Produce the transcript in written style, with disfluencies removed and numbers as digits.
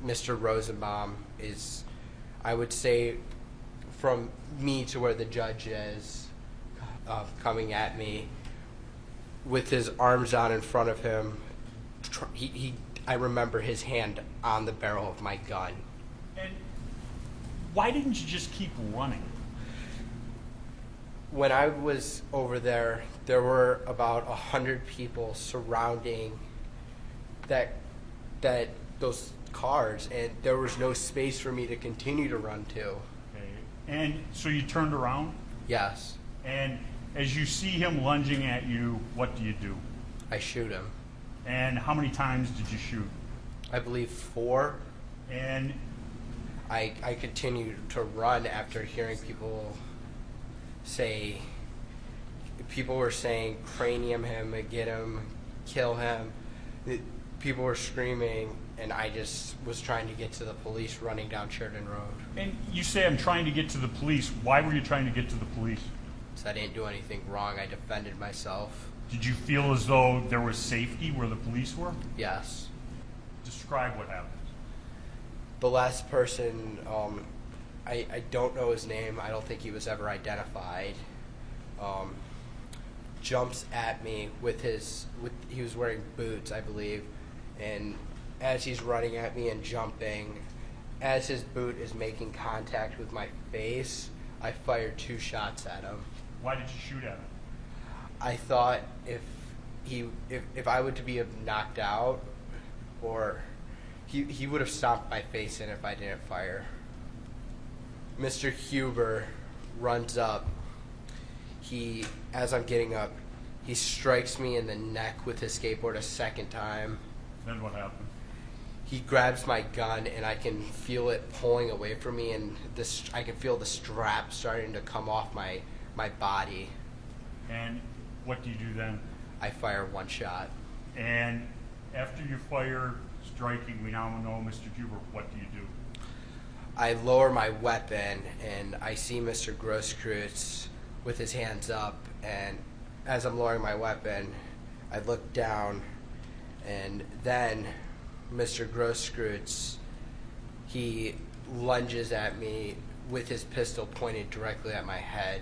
Mr. Rosenbaum is, I would say, from me to where the judge is, coming at me with his arms out in front of him. I remember his hand on the barrel of my gun. And why didn't you just keep running? When I was over there, there were about 100 people surrounding those cars, and there was no space for me to continue to run to. Okay. And so you turned around? Yes. And as you see him lunging at you, what do you do? I shoot him. And how many times did you shoot? I believe 4. And I continued to run after hearing people were saying, cranium him, get him, kill him. People were screaming, and I just was trying to get to the police running down Sheridan Road. And you say, I'm trying to get to the police. Why were you trying to get to the police? Because I didn't do anything wrong. I defended myself. Did you feel as though there was safety where the police were? Yes. Describe what happened. The last person, I don't know his name. I don't think he was ever identified. Jumps at me he was wearing boots, I believe, and as he's running at me and jumping, as his boot is making contact with my face, I fired 2 shots at him. Why did you shoot at him? I thought if I were to be knocked out, or he would have stomped my face in if I didn't fire. Mr. Huber runs up. As I'm getting up, he strikes me in the neck with his skateboard a second time. Then what happened? He grabs my gun, and I can feel it pulling away from me, and I can feel the strap starting to come off my body. And what do you do then? I fire 1 shot. And after you fire striking, we now know Mr. Huber, what do you do? I lower my weapon, and I see Mr. Grosskreutz with his hands up, and as I'm lowering my weapon, I look down, and then Mr. Grosskreutz, he lunges at me with his pistol pointed directly at my head.